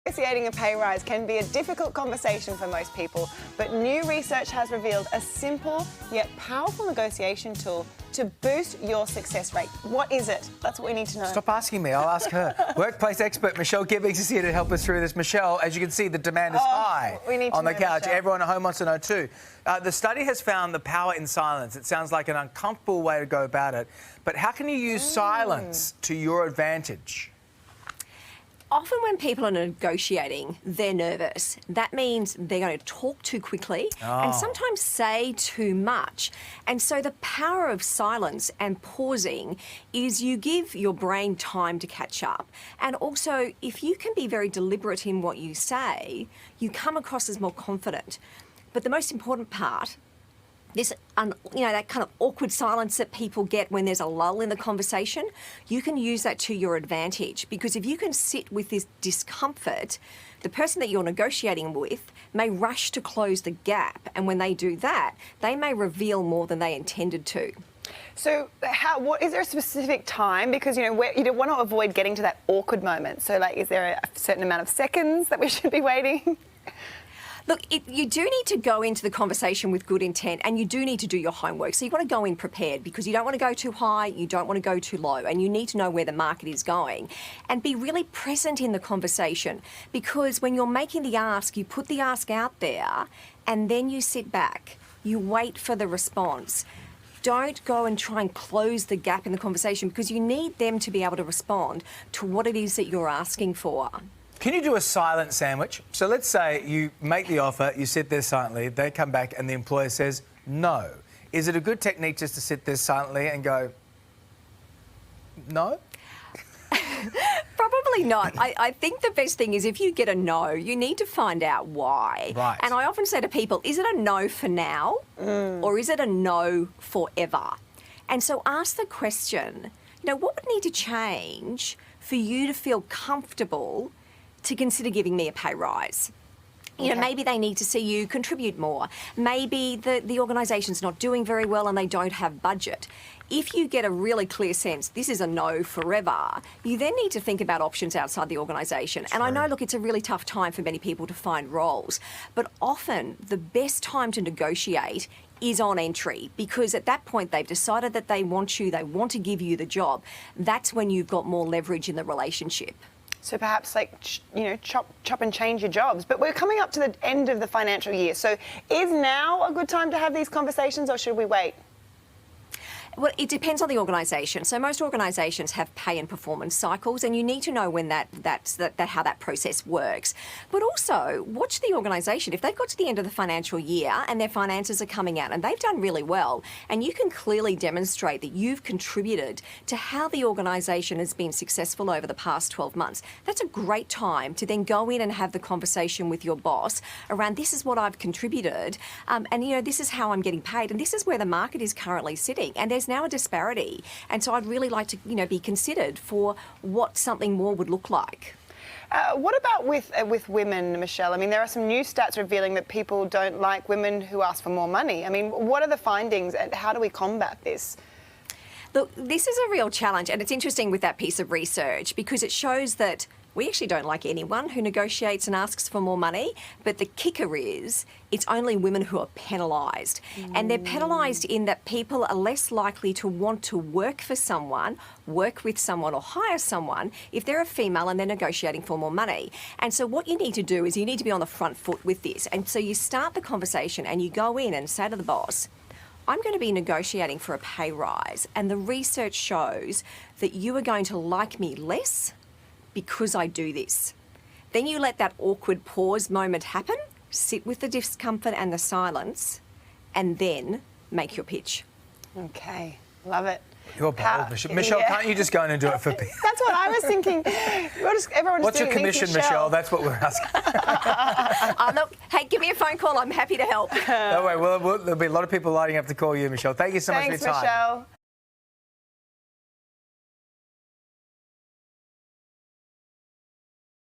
Negotiating a pay rise can be a difficult conversation for most people, but new research has revealed a simple yet powerful negotiation tool to boost your success rate. What is it? That's what we need to know. Stop asking me, I'll ask her. Workplace expert Michelle Gibbings is here to help us through this. Michelle, as you can see, the demand is high we need to on the know, couch. Michelle. Everyone at home wants to know too. The study has found the power in silence. It sounds like an uncomfortable way to go about it, but how can you use silence to your advantage? Often when people are negotiating, they're nervous. That means they're going to talk too quickly and sometimes say too much. And so the power of silence and pausing is you give your brain time to catch up. And also, if you can be very deliberate in what you say, you come across as more confident. But the most important part, that kind of awkward silence that people get when there's a lull in the conversation, you can use that to your advantage, because if you can sit with this discomfort, the person that you're negotiating with may rush to close the gap, and when they do that, they may reveal more than they intended to. So what is there a specific time? Because, you don't want to avoid getting to that awkward moment. So, is there a certain amount of seconds that we should be waiting? Look, you do need to go into the conversation with good intent, and you do need to do your homework. So you want to go in prepared, because you don't want to go too high, you don't want to go too low, and you need to know where the market is going. And be really present in the conversation, because when you're making the ask, you put the ask out there, and then you sit back. You wait for the response. Don't go and try and close the gap in the conversation, because you need them to be able to respond to what it is that you're asking for. Can you do a silent sandwich? So let's say you make the offer, you sit there silently, they come back and the employer says no. Is it a good technique just to sit there silently and go, no? Probably not. I think the best thing is, if you get a no, you need to find out why. Right. And I often say to people, is it a no for now or is it a no forever? And so ask the question, what would need to change for you to feel comfortable to consider giving me a pay rise? Maybe they need to see you contribute more. Maybe the organisation's not doing very well and they don't have budget. If you get a really clear sense this is a no forever, you then need to think about options outside the organisation. And I know, look, it's a really tough time for many people to find roles, but often the best time to negotiate is on entry, because at that point they've decided that they want you, they want to give you the job. That's when you've got more leverage in the relationship. So perhaps chop and change your jobs. But we're coming up to the end of the financial year. So is now a good time to have these conversations, or should we wait? Well, it depends on the organisation. So most organisations have pay and performance cycles, and you need to know when how that process works. But also, watch the organisation. If they've got to the end of the financial year and their finances are coming out and they've done really well, and you can clearly demonstrate that you've contributed to how the organisation has been successful over the past 12 months, that's a great time to then go in and have the conversation with your boss around, this is what I've contributed, and this is how I'm getting paid, and this is where the market is currently sitting. And there's now a disparity, and so I'd really like to be considered for what something more would look like. What about with women, Michelle? I mean, there are some new stats revealing that people don't like women who ask for more money. I mean, what are the findings and how do we combat this? Look, this is a real challenge, and it's interesting with that piece of research, because it shows that we actually don't like anyone who negotiates and asks for more money, but the kicker is it's only women who are penalised. And they're penalised in that people are less likely to want to work for someone, work with someone or hire someone if they're a female and they're negotiating for more money. And so what you need to do is you need to be on the front foot with this. And so you start the conversation and you go in and say to the boss, I'm going to be negotiating for a pay rise, and the research shows that you are going to like me less because I do this. Then you let that awkward pause moment happen, sit with the discomfort and the silence, and then make your pitch. Okay, love it. You're bold, Michelle. Can't you just go in and do it for people? That's what I was thinking. What's your commission, Michelle? That's what we're asking. Look, hey, give me a phone call. I'm happy to help. Don't worry, there'll be a lot of people lining up to call you, Michelle. Thank you so much for your time. Thanks, Michelle.